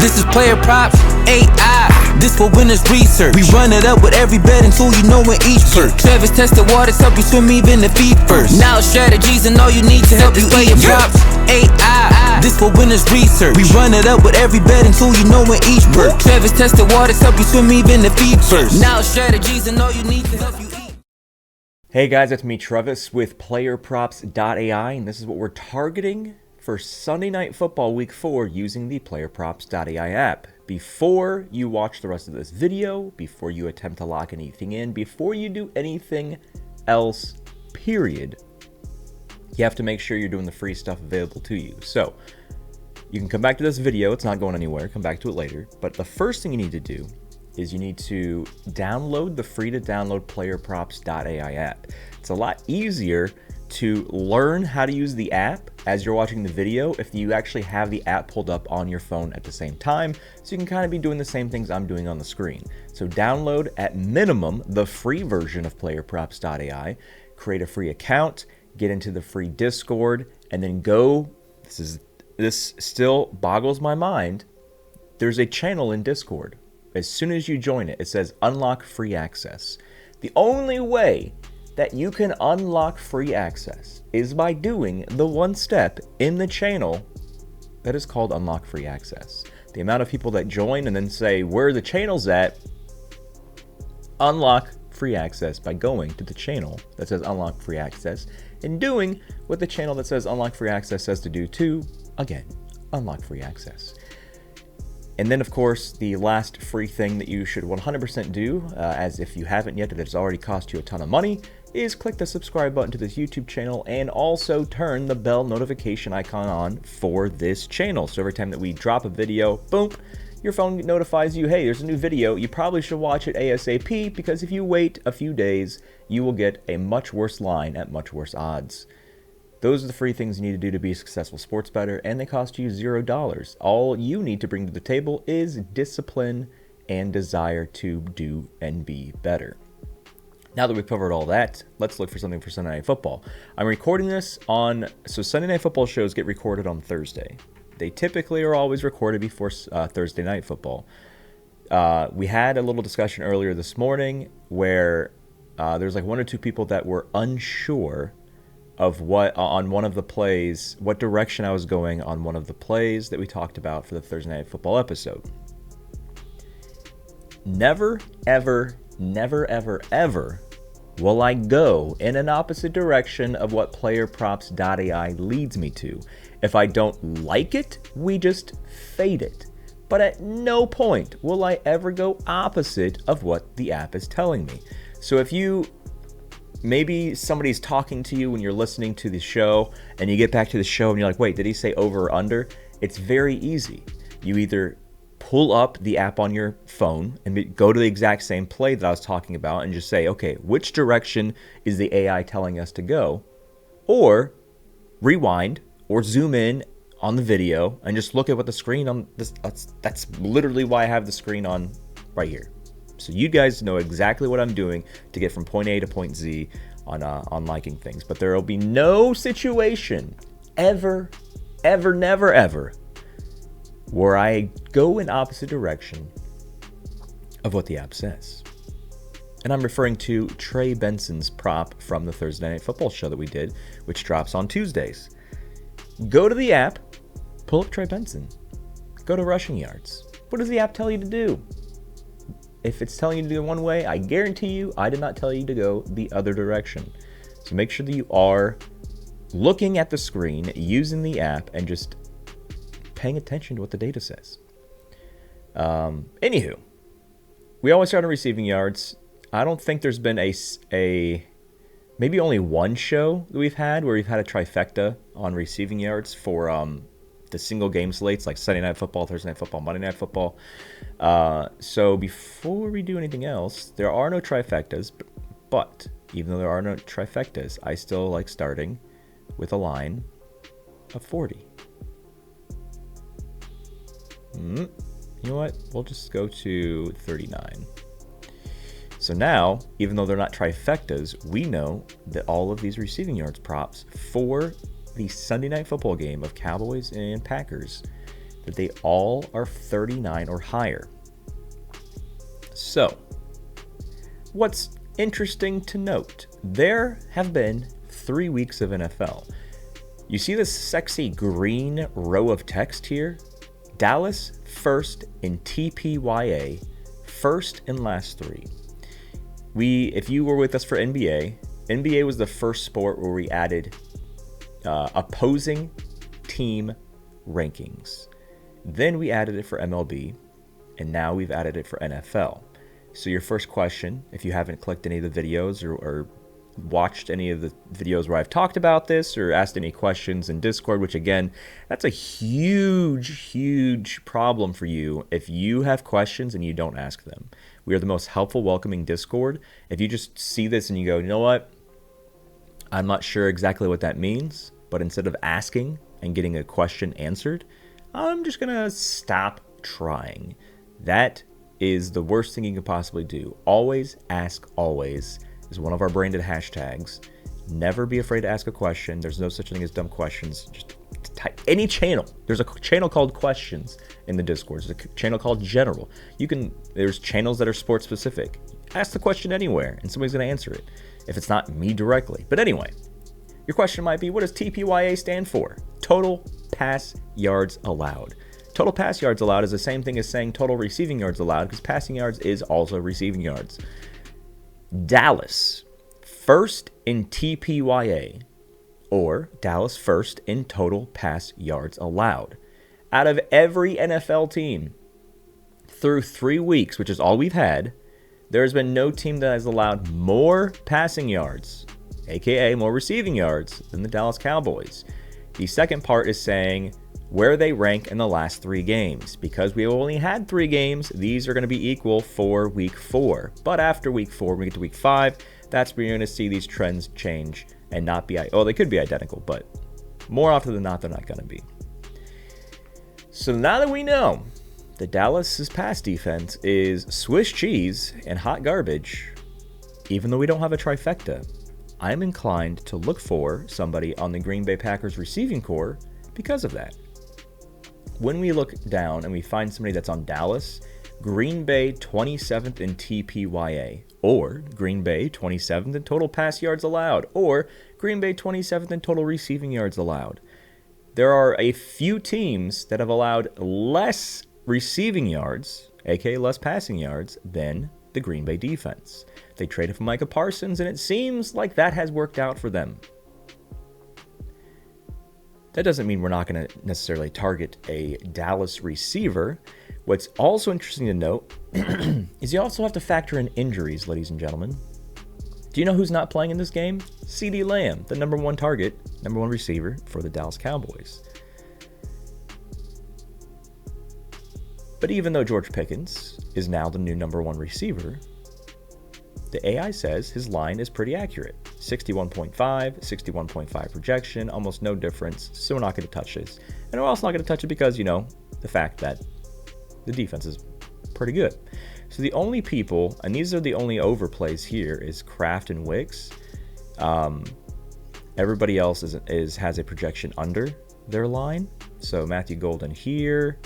This is PlayerProps.ai. This for winners research. We run it up with every betting tool you know in each perk. Travis tested waters, help you swim even the feet first. Now strategies and all you need to help you PlayerProps.ai. This for winners research. We run it up with every betting tool you know in each perk. Travis tested waters, help you swim even the feet first. Now strategies and all you need to help you eat. Hey guys, it's me Travis with PlayerProps.ai, and this is what we're targeting for Sunday Night Football Week 4 using the PlayerProps.ai app. Before you watch the rest of this video, before you attempt to lock anything in, before you do anything else, period, you have to make sure you're doing the free stuff available to you. So, you can come back to this video, it's not going anywhere, come back to it later, but the first thing you need to do is you need to download the free-to-download PlayerProps.ai app. It's a lot easier to learn how to use the app as you're watching the video if you actually have the app pulled up on your phone at the same time, so you can kind of be doing the same things I'm doing on the screen. So download at minimum the free version of PlayerProps.ai, create a free account, get into the free Discord, and then go, this still boggles my mind, there's a channel in Discord. As soon as you join it, it says unlock free access. The only way that you can unlock free access is by doing the one step in the channel that is called unlock free access. The amount of people that join and then say where the channel's at, unlock free access by going to the channel that says unlock free access and doing what the channel that says unlock free access says to do to, again, unlock free access. And then, of course, the last free thing that you should 100% do, as if you haven't yet, that it's already cost you a ton of money, is click the subscribe button to this YouTube channel and also turn the bell notification icon on for this channel. So every time that we drop a video, boom, your phone notifies you, hey, there's a new video. You probably should watch it ASAP, because if you wait a few days, you will get a much worse line at much worse odds. Those are the free things you need to do to be a successful sports bettor, and they cost you $0. All you need to bring to the table is discipline and desire to do and be better. Now that we've covered all that, let's look for something for Sunday Night Football. I'm recording this so Sunday Night Football shows get recorded on Thursday. They typically are always recorded before Thursday Night Football. We had a little discussion earlier this morning where there's like one or two people that were unsure of what on one of the plays, what direction I was going on one of the plays that we talked about for the Thursday Night Football episode. Never, ever, never, ever, ever will I go in an opposite direction of what PlayerProps.ai leads me to. If I don't like it, we just fade it. But at no point will I ever go opposite of what the app is telling me. So if maybe somebody's talking to you when you're listening to the show and you get back to the show and you're like, wait, did he say over or under? It's very easy. You either pull up the app on your phone and go to the exact same play that I was talking about and just say, okay, which direction is the AI telling us to go? Or rewind or zoom in on the video and just look at what the screen on this, that's literally why I have the screen on right here. So you guys know exactly what I'm doing to get from point A to point Z on liking things. But there will be no situation ever, ever, never, ever where I go in opposite direction of what the app says. And I'm referring to Trey Benson's prop from the Thursday Night Football show that we did, which drops on Tuesdays. Go to the app, pull up Trey Benson, go to rushing yards. What does the app tell you to do? If it's telling you to go one way, I guarantee you I did not tell you to go the other direction. So make sure that you are looking at the screen, using the app, and just paying attention to what the data says. Anywho, we always start on receiving yards. I don't think there's been maybe only one show that we've had where we've had a trifecta on receiving yards for the single game slates like Sunday Night Football, Thursday Night Football, Monday Night Football. So before we do anything else, there are no trifectas, but even though there are no trifectas, I still like starting with a line of 40. You know what? We'll just go to 39. So now, even though they're not trifectas, we know that all of these receiving yards props for the Sunday Night Football game of Cowboys and Packers, that they all are 39 or higher. So, what's interesting to note, there have been 3 weeks of NFL. You see this sexy green row of text here? Dallas first in TPYA, first in last 3. If you were with us for NBA was the first sport where we added opposing team rankings. Then we added it for MLB, and now we've added it for NFL. So your first question, if you haven't clicked any of the videos or watched any of the videos where I've talked about this or asked any questions in Discord, which again, that's a huge problem for you if you have questions and you don't ask them. We are the most helpful, welcoming Discord. If you just see this and you go, you know what? I'm not sure exactly what that means, but instead of asking and getting a question answered, I'm just going to stop trying. That is the worst thing you can possibly do. Always ask always is one of our branded hashtags. Never be afraid to ask a question. There's no such thing as dumb questions. Just type any channel. There's a channel called questions in the Discord. There's a channel called general. There's channels that are sports specific. Ask the question anywhere and somebody's going to answer it if it's not me directly. But anyway, your question might be, what does TPYA stand for? Total pass yards allowed. Total pass yards allowed is the same thing as saying total receiving yards allowed, because passing yards is also receiving yards. Dallas first in TPYA, or Dallas first in total pass yards allowed. Out of every NFL team through 3 weeks, which is all we've had, there has been no team that has allowed more passing yards, aka more receiving yards, than the Dallas Cowboys. The second part is saying where they rank in the last 3 games. Because we only had 3 games, these are going to be equal for week 4. But after week 4, when we get to week 5, that's where you're going to see these trends change and not be, they could be identical, but more often than not, they're not going to be. So now that we know that Dallas's pass defense is Swiss cheese and hot garbage, even though we don't have a trifecta, I'm inclined to look for somebody on the Green Bay Packers receiving core because of that. When we look down and we find somebody that's on Dallas, Green Bay 27th in TPYA, or Green Bay 27th in total pass yards allowed, or Green Bay 27th in total receiving yards allowed. There are a few teams that have allowed less receiving yards, aka less passing yards, than the Green Bay defense. They traded for Micah Parsons, and it seems like that has worked out for them. That doesn't mean we're not going to necessarily target a Dallas receiver. What's also interesting to note is you also have to factor in injuries, ladies and gentlemen. Do you know who's not playing in this game? CeeDee Lamb, the number 1 target, number 1 receiver for the Dallas Cowboys. But even though George Pickens is now the new number 1 receiver, the AI says his line is pretty accurate. 61.5, 61.5 projection, almost no difference, so we're not going to touch this. And we're also not going to touch it because, the fact that the defense is pretty good. So the only people, and these are the only overplays here, is Kraft and Wicks. Everybody else has a projection under their line. So Matthew Golden here,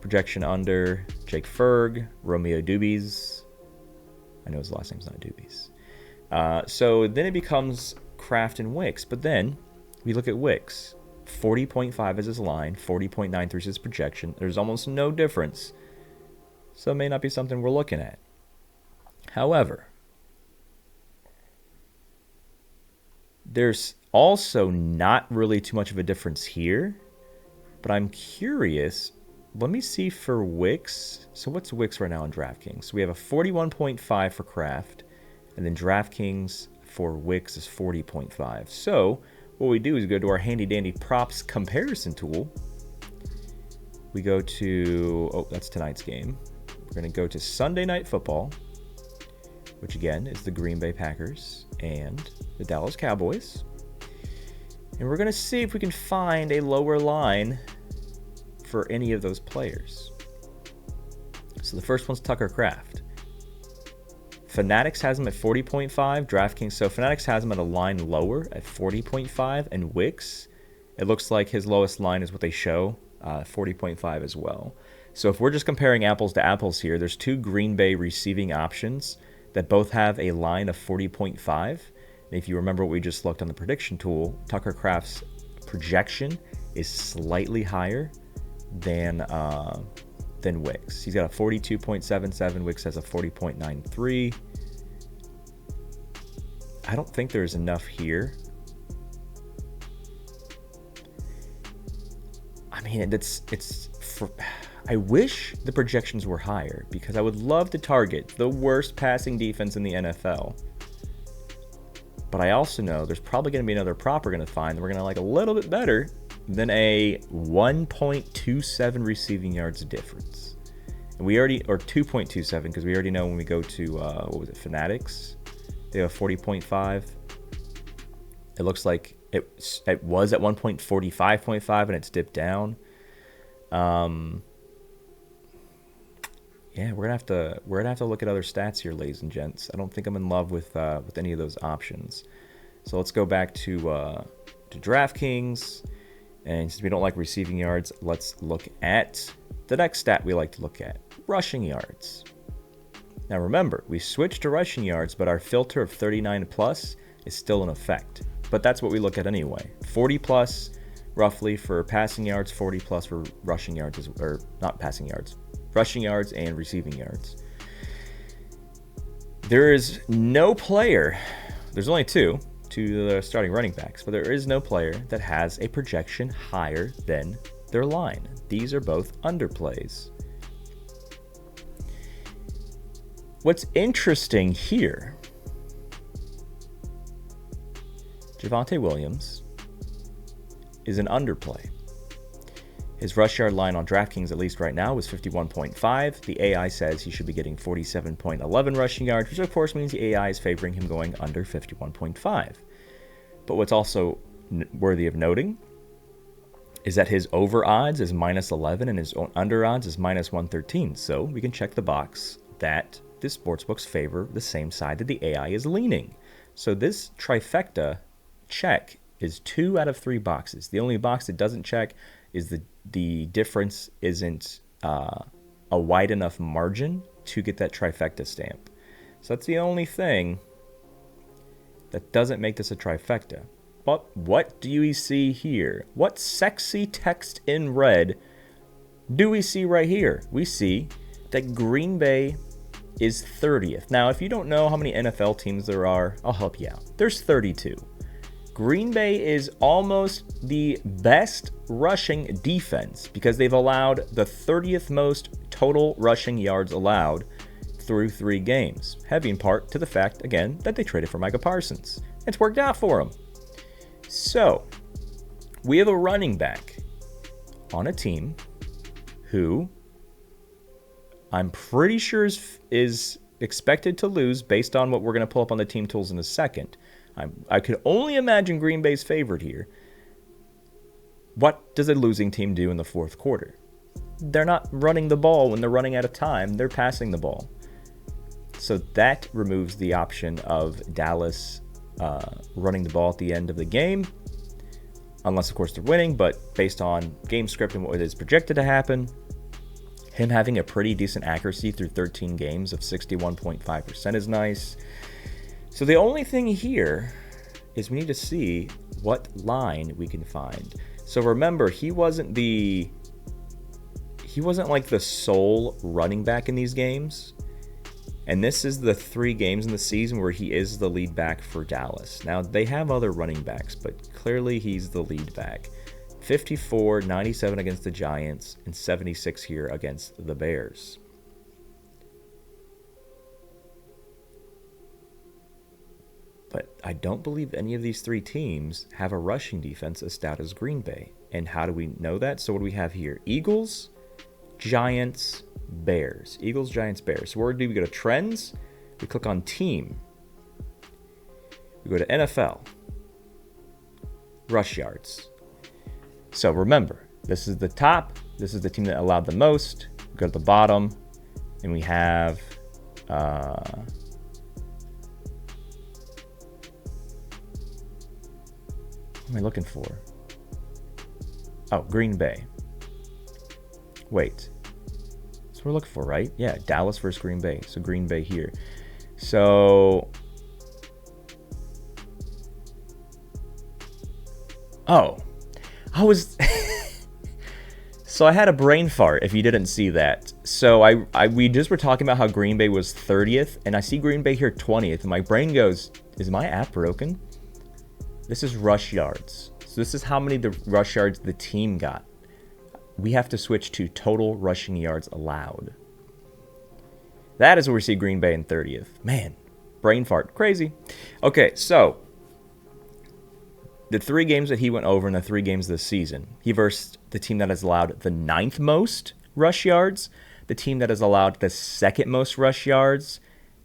projection under, Jake Ferg, Romeo Dubes. I know his last name's not Dubes. So then it becomes Kraft and Wicks. But then we look at Wicks. 40.5 is his line, 40.93 is his projection. There's almost no difference. So it may not be something we're looking at. However, there's also not really too much of a difference here. But I'm curious. Let me see for Wicks. So what's Wicks right now on DraftKings? So we have a 41.5 for Kraft. And then DraftKings for Wicks is 40.5. So what we do is go to our handy dandy props comparison tool. We go to, that's tonight's game. We're going to go to Sunday Night Football, which again is the Green Bay Packers and the Dallas Cowboys. And we're going to see if we can find a lower line for any of those players. So the first one's Tucker Kraft. Fanatics has him at 40.5, DraftKings. So Fanatics has him at a line lower at 40.5, and Wicks, it looks like his lowest line is what they show 40.5 as well. So if we're just comparing apples to apples here, there's 2 Green Bay receiving options that both have a line of 40.5. And if you remember what we just looked on the prediction tool, Tucker Kraft's projection is slightly higher than Wicks. He's got a 42.77. Wicks has a 40.93. I don't think there's enough here. I mean, I wish the projections were higher because I would love to target the worst passing defense in the NFL. But I also know there's probably going to be another prop we're going to find that we're going to like a little bit better than a 1.27 receiving yards difference. And we already, or 2.27, because we already know when we go to, Fanatics, they have 40.5. It looks like it was at 1.45.5 and it's dipped down. Yeah, we're gonna have to look at other stats here, ladies and gents. I don't think I'm in love with any of those options. So let's go back to DraftKings, and since we don't like receiving yards, let's look at the next stat we like to look at: rushing yards. Now remember, we switched to rushing yards, but our filter of 39 plus is still in effect. But that's what we look at anyway. 40 plus, roughly, for passing yards. 40 plus for rushing yards, or not passing yards. Rushing yards and receiving yards. There is no player, there's only two starting running backs, but there is no player that has a projection higher than their line. These are both underplays. What's interesting here, Javonte Williams is an underplay. His rush yard line on DraftKings, at least right now, is 51.5. The AI says he should be getting 47.11 rushing yards, which of course means the AI is favoring him going under 51.5. But what's also worthy of noting is that his over odds is minus 11 and his under odds is minus 113. So we can check the box that the sportsbooks favor the same side that the AI is leaning. So this trifecta check is 2 out of 3 boxes. The only box that doesn't check is the difference isn't a wide enough margin to get that trifecta stamp. So that's the only thing that doesn't make this a trifecta. But what do we see here? What sexy text in red do we see right here? We see that Green Bay is 30th. Now, if you don't know how many NFL teams there are, I'll help you out. There's 32. Green Bay is almost the best rushing defense because they've allowed the 30th most total rushing yards allowed through 3 games, heavy in part to the fact, again, that they traded for Micah Parsons. It's worked out for them. So, we have a running back on a team who I'm pretty sure is expected to lose based on what we're going to pull up on the team tools in a second. I could only imagine Green Bay's favored here. What does a losing team do in the fourth quarter? They're not running the ball when they're running out of time. They're passing the ball. So that removes the option of Dallas running the ball at the end of the game. Unless, of course, they're winning. But based on game script and what is projected to happen, him having a pretty decent accuracy through 13 games of 61.5% is nice. So the only thing here is we need to see what line we can find. So remember, he wasn't like the sole running back in these games. And this is the 3 games in the season where he is the lead back for Dallas. Now, they have other running backs, but clearly he's the lead back. 54, 97 against the Giants, and 76 here against the Bears. But I don't believe any of these 3 teams have a rushing defense as stout as Green Bay. And how do we know that? So what do we have here? Eagles, Giants, Bears. Eagles, Giants, Bears. So where do we go to trends? We click on team. We go to NFL. Rush yards. So remember, this is the top. This is the team that allowed the most. We go to the bottom. And we have... what am I looking for? Oh, Green Bay. Wait. That's what we're looking for, right? Yeah, Dallas versus Green Bay. So Green Bay here. So... Oh. I was... So I had a brain fart, if you didn't see that. So we just were talking about how Green Bay was 30th, and I see Green Bay here 20th, and my brain goes, is my app broken? This is rush yards. So this is how many the rush yards the team got. We have to switch to total rushing yards allowed. That is where we see Green Bay in 30th. Man, brain fart. Crazy. Okay, so the 3 games that he went over in the 3 games this season, he versed the team that has allowed the 9th most rush yards, the team that has allowed the 2nd most rush yards,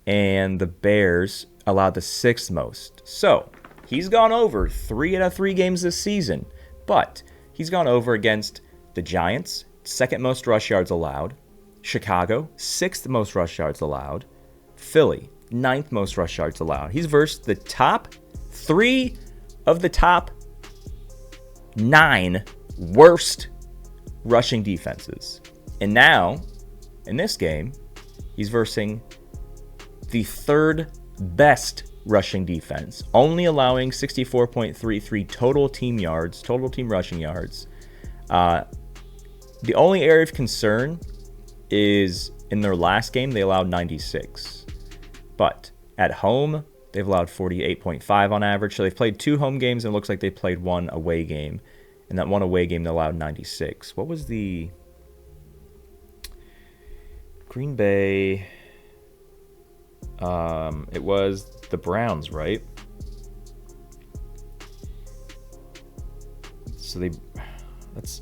and the Bears allowed the 6th most. So he's gone over 3 out of 3 games this season, but he's gone over against the Giants, 2nd most rush yards allowed, Chicago, 6th most rush yards allowed, Philly, 9th most rush yards allowed. He's versed the top 3 of the top 9 worst rushing defenses. And now, in this game, he's versing the 3rd best rushing defense, only allowing 64.33 total team rushing yards. The only area of concern is in their last game, they allowed 96. But at home, they've allowed 48.5 on average. So they've played 2 home games, and it looks like they played 1 away game. And that 1 away game, they allowed 96. What was the... Green Bay... it was the Browns, right? So that's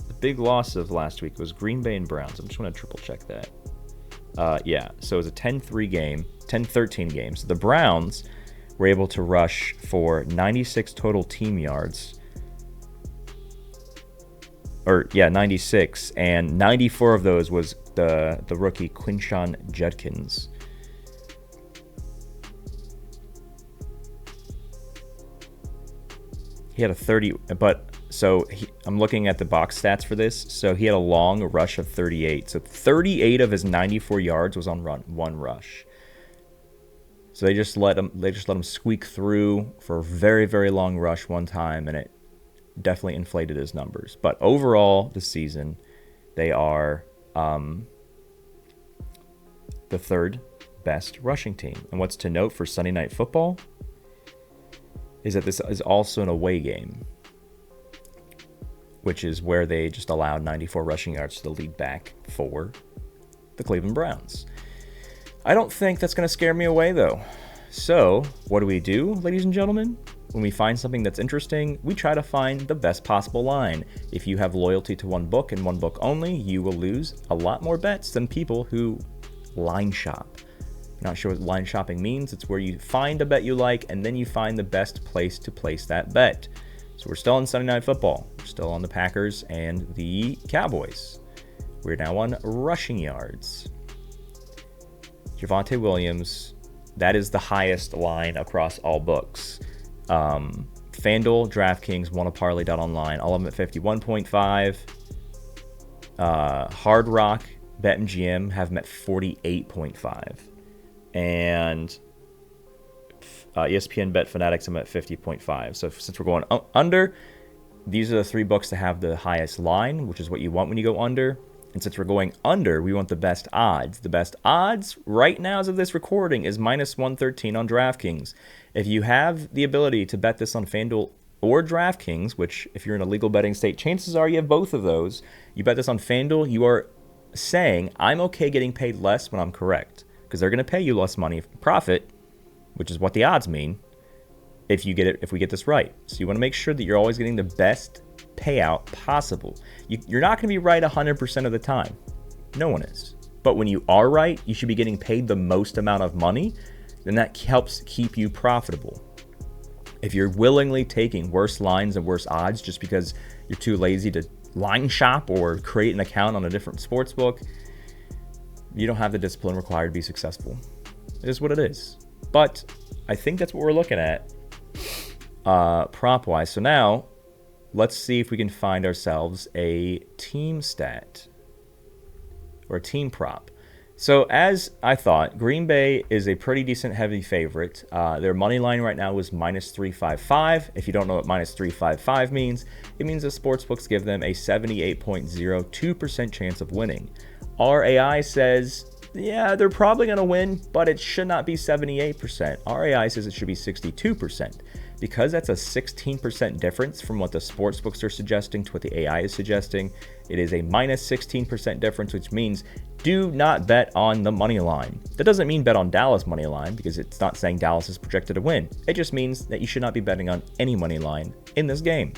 the big loss of last week was Green Bay and Browns. I'm just going to triple check that. Yeah, so it was a 10-3 game, 10-13 game. So the Browns were able to rush for 96 total team yards. 96, and 94 of those was the rookie Quinshon Judkins. He had a 30, but so I'm looking at the box stats for this. So he had a long rush of 38. So 38 of his 94 yards was on one rush. So they just let him squeak through for a very, very long rush one time, and it definitely inflated his numbers. But overall, this season, they are the 3rd best rushing team. And what's to note for Sunday Night Football is that this is also an away game, which is where they just allowed 94 rushing yards to the lead back for the Cleveland Browns. I don't think that's going to scare me away, though. So what do, ladies and gentlemen? When we find something that's interesting, we try to find the best possible line. If you have loyalty to one book and one book only, you will lose a lot more bets than people who line shop. Not sure what line shopping means. It's where you find a bet you like, and then you find the best place to place that bet. So we're still on Sunday Night Football. We're still on the Packers and the Cowboys. We're now on rushing yards. Javonte Williams, that is the highest line across all books. FanDuel, DraftKings, WannaParley.online, all of them at 51.5. Hard Rock, BetMGM have them at 48.5. And ESPN Bet Fanatics, I'm at 50.5. So since we're going under, these are the 3 books that have the highest line, which is what you want when you go under. And since we're going under, we want the best odds. The best odds right now as of this recording is minus 113 on DraftKings. If you have the ability to bet this on FanDuel or DraftKings, which if you're in a legal betting state, chances are you have both of those. You bet this on FanDuel, you are saying, I'm okay getting paid less when I'm correct. Because they're going to pay you less money profit, which is what the odds mean, if we get this right. So you want to make sure that you're always getting the best payout possible. You're not going to be right 100% of the time. No one is. But when you are right, you should be getting paid the most amount of money. Then that helps keep you profitable. If you're willingly taking worse lines and worse odds just because you're too lazy to line shop or create an account on a different sports book, you don't have the discipline required to be successful. It is what it is. But I think that's what we're looking at prop-wise. So now, let's see if we can find ourselves a team stat or a team prop. So as I thought, Green Bay is a pretty decent heavy favorite. Their money line right now is minus 355. If you don't know what minus 355 means, it means the sportsbooks give them a 78.02% chance of winning. Our AI says, yeah, they're probably going to win, but it should not be 78%. Our AI says it should be 62%. Because that's a 16% difference from what the sportsbooks are suggesting to what the AI is suggesting, it is a minus 16% difference, which means do not bet on the money line. That doesn't mean bet on Dallas money line, because it's not saying Dallas is projected to win. It just means that you should not be betting on any money line in this game.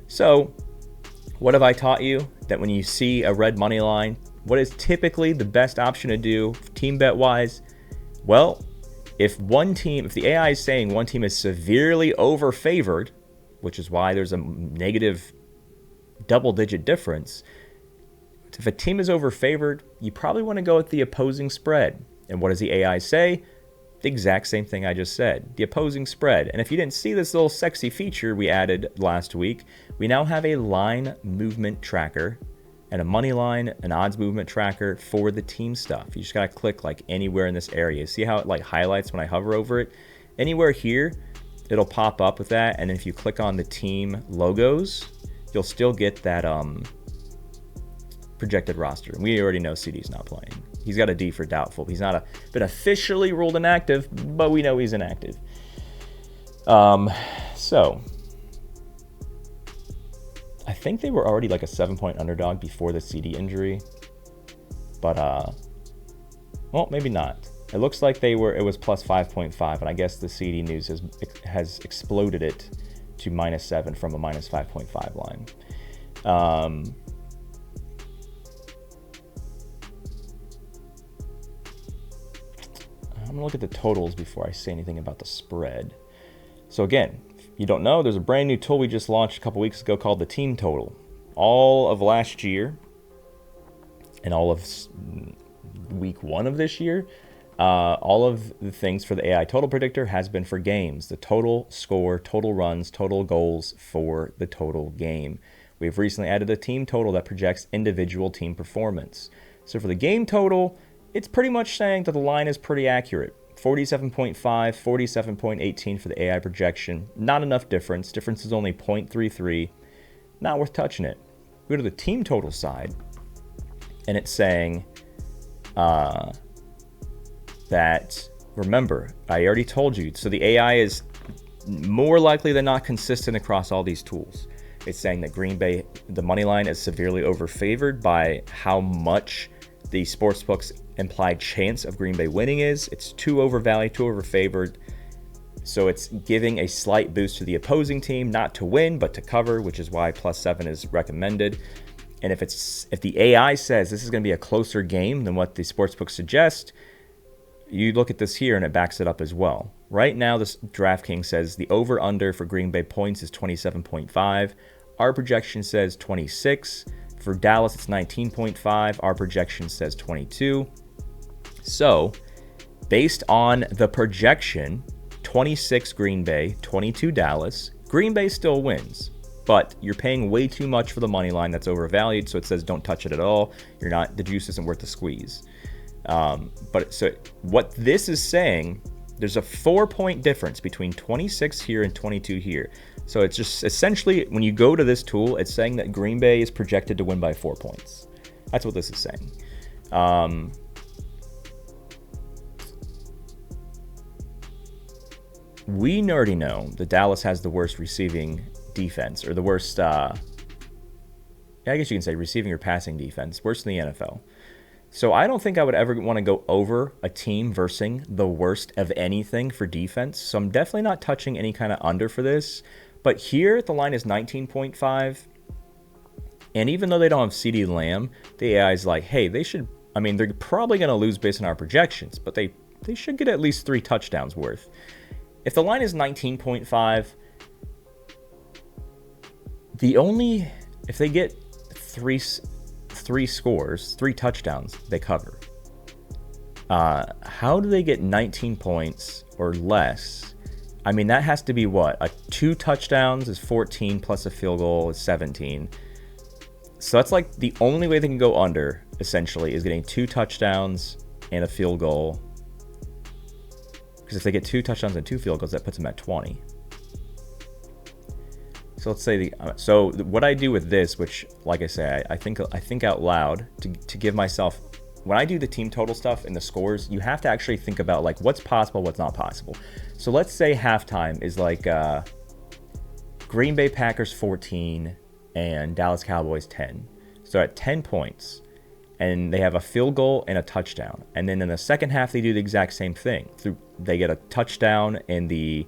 So what have I taught you? That when you see a red money line, what is typically the best option to do team bet wise? Well, if the AI is saying one team is severely overfavored, which is why there's a negative double-digit difference, if a team is overfavored, you probably want to go with the opposing spread. And what does the AI say? The exact same thing I just said, the opposing spread. And if you didn't see this little sexy feature we added last week, we now have a line movement tracker and a money line, an odds movement tracker for the team stuff. You just gotta click like anywhere in this area. See how it like highlights when I hover over it? Anywhere here, it'll pop up with that. And if you click on the team logos, you'll still get that projected roster. We already know CD's not playing. He's got a D for doubtful. He's not been officially ruled inactive, but we know he's inactive. So I think they were already like a 7-point underdog before the CD injury, but well, maybe not. It looks like it was plus 5.5, and I guess the CD news has exploded it to -7 from a minus 5.5 line. I'm gonna look at the totals before I say anything about the spread. So again, you don't know, there's a brand new tool we just launched a couple weeks ago called the Team Total. All of last year and all of week 1 of this year, all of the things for the AI Total Predictor has been for games. The total score, total runs, total goals for the total game. We've recently added a team total that projects individual team performance. So for the game total, it's pretty much saying that the line is pretty accurate. 47.5, 47.18 for the AI projection. Not enough difference. Difference is only 0.33. Not worth touching it. Go to the team total side, and it's saying that, remember, I already told you, so the AI is more likely than not consistent across all these tools. It's saying that Green Bay, the money line, is severely overfavored by how much the sportsbook's implied chance of Green Bay winning is. It's too overvalued, too overfavored. So it's giving a slight boost to the opposing team, not to win, but to cover, which is why +7 is recommended. And if the AI says this is going to be a closer game than what the sportsbook suggest, you look at this here and it backs it up as well. Right now, this DraftKings says the over-under for Green Bay points is 27.5. Our projection says 26. For Dallas, it's 19.5. Our projection says 22. So, based on the projection, 26 Green Bay, 22 Dallas, Green Bay still wins. But you're paying way too much for the money line that's overvalued, so it says don't touch it at all. The juice isn't worth the squeeze. But so what this is saying, there's a 4-point difference between 26 here and 22 here. So it's just essentially, when you go to this tool, it's saying that Green Bay is projected to win by 4 points. That's what this is saying. We already know that Dallas has the worst receiving defense, or the worst, I guess you can say receiving or passing defense, worse than the NFL. So I don't think I would ever want to go over a team versing the worst of anything for defense. So I'm definitely not touching any kind of under for this. But here, the line is 19.5. And even though they don't have CeeDee Lamb, the AI is like, hey, they're probably going to lose based on our projections, but they should get at least 3 touchdowns worth. If the line is 19.5, if they get three scores, 3 touchdowns, they cover. How do they get 19 points or less? I mean, that has to be what? 2 touchdowns is 14 plus a field goal is 17. So that's like the only way they can go under, essentially, is getting 2 touchdowns and a field goal. Because if they get 2 touchdowns and 2 field goals, that puts them at 20. So let's say so what I do with this, which, like I say, I think out loud to give myself, when I do the team total stuff and the scores, you have to actually think about like what's possible, what's not possible. So let's say halftime is like Green Bay Packers 14 and Dallas Cowboys 10. So at 10 points, and they have a field goal and a touchdown. And then in the second half, they do the exact same thing. They get a touchdown in the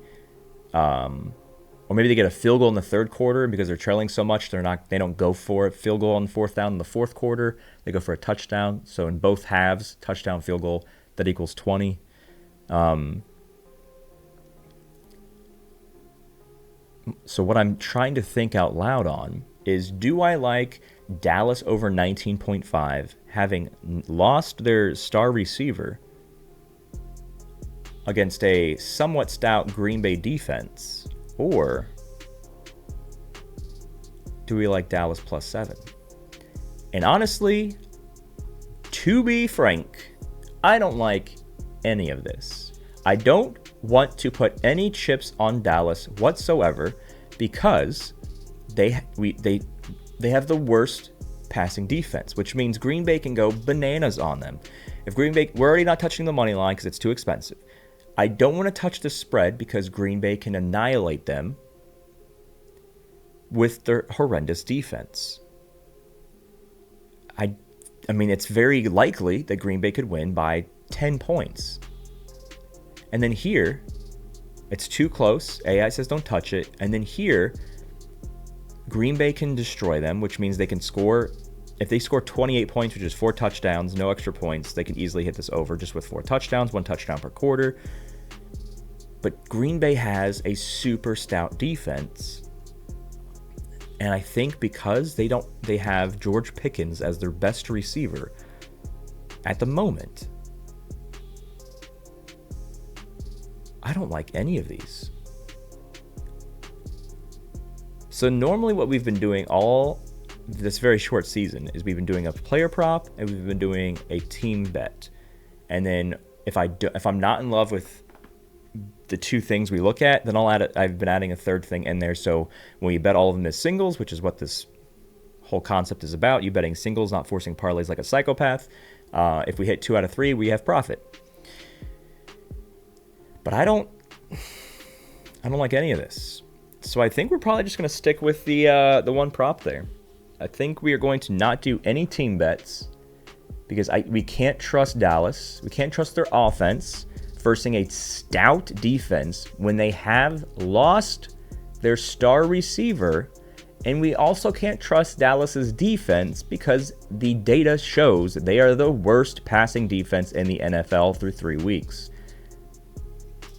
or maybe they get a field goal in the third quarter because they're trailing so much they don't go for a field goal on the 4th down in the 4th quarter. They go for a touchdown. So in both halves, touchdown, field goal, that equals 20. So what I'm trying to think out loud on is, do I like Dallas over 19.5 having lost their star receiver against a somewhat stout Green Bay defense? Or do we like Dallas plus 7? And honestly, to be frank, I don't like any of this. I don't want to put any chips on Dallas whatsoever because they have the worst passing defense, which means Green Bay can go bananas on them. If Green Bay, we're already not touching the money line because it's too expensive. I don't want to touch the spread because Green Bay can annihilate them with their horrendous defense. I mean, it's very likely that Green Bay could win by 10 points. And then here, it's too close. AI says don't touch it. And then here, Green Bay can destroy them, which means they can score. If they score 28 points, which is 4 touchdowns, no extra points, they can easily hit this over just with 4 touchdowns, 1 touchdown per quarter. But Green Bay has a super stout defense. And I think because they have George Pickens as their best receiver at the moment, I don't like any of these. So normally what we've been doing all this very short season is we've been doing a player prop and we've been doing a team bet. And then if I'm not in love with the 2 things we look at, then I've been adding a third thing in there. So when you bet all of them as singles, which is what this whole concept is about, you betting singles, not forcing parlays like a psychopath. If we hit 2 out of 3, we have profit. But I don't like any of this. So I think we're probably just going to stick with the one prop there. I think we are going to not do any team bets because we can't trust Dallas. We can't trust their offense versing a stout defense when they have lost their star receiver. And we also can't trust Dallas's defense because the data shows that they are the worst passing defense in the NFL through 3 weeks.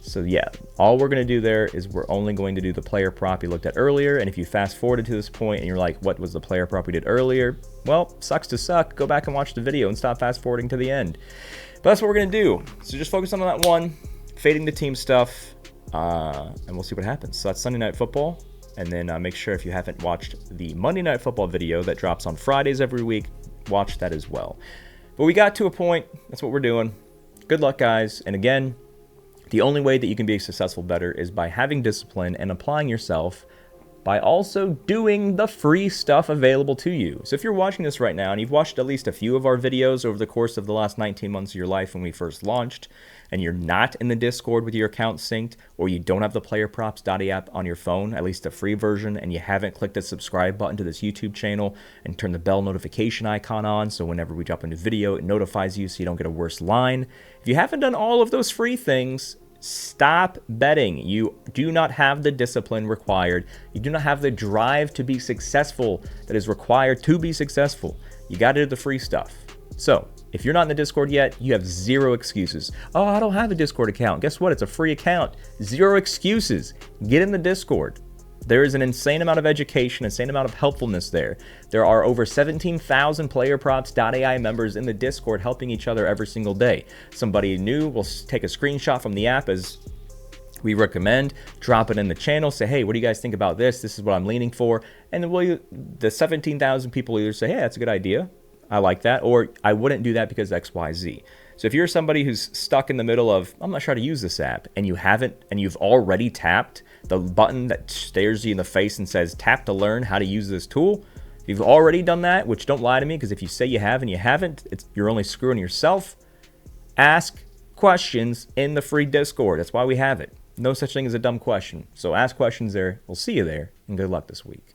So yeah, all we're going to do there is we're only going to do the player prop you looked at earlier. And if you fast forwarded to this point and you're like, what was the player prop we did earlier? Well, sucks to suck. Go back and watch the video and stop fast forwarding to the end. But that's what we're going to do. So just focus on that one, fading the team stuff, and we'll see what happens. So that's Sunday Night Football. And then make sure if you haven't watched the Monday Night Football video that drops on Fridays every week, watch that as well. But we got to a point. That's what we're doing. Good luck, guys. And again, the only way that you can be a successful bettor is by having discipline and applying yourself by also doing the free stuff available to you. So if you're watching this right now and you've watched at least a few of our videos over the course of the last 19 months of your life when we first launched, and you're not in the Discord with your account synced, or you don't have the PlayerProps.ai app on your phone, at least a free version, and you haven't clicked the subscribe button to this YouTube channel and turned the bell notification icon on so whenever we drop a new video, it notifies you so you don't get a worse line. If you haven't done all of those free things, stop betting. You do not have the discipline required. You do not have the drive to be successful that is required to be successful. You got to do the free stuff. So if you're not in the Discord yet, you have 0 excuses. Oh, I don't have a Discord account. Guess what? It's a free account. 0 excuses. Get in the Discord. There is an insane amount of education, insane amount of helpfulness there. There are over 17,000 PlayerProps.ai members in the Discord helping each other every single day. Somebody new will take a screenshot from the app as we recommend, drop it in the channel, say, hey, what do you guys think about this? This is what I'm leaning for. And then the 17,000 people either say, hey, that's a good idea, I like that, or I wouldn't do that because X, Y, Z. So if you're somebody who's stuck in the middle of, I'm not sure how to use this app, and you've already tapped the button that stares you in the face and says, tap to learn how to use this tool. If you've already done that, which don't lie to me, because if you say you have and you haven't, you're only screwing yourself. Ask questions in the free Discord. That's why we have it. No such thing as a dumb question. So ask questions there. We'll see you there, and good luck this week.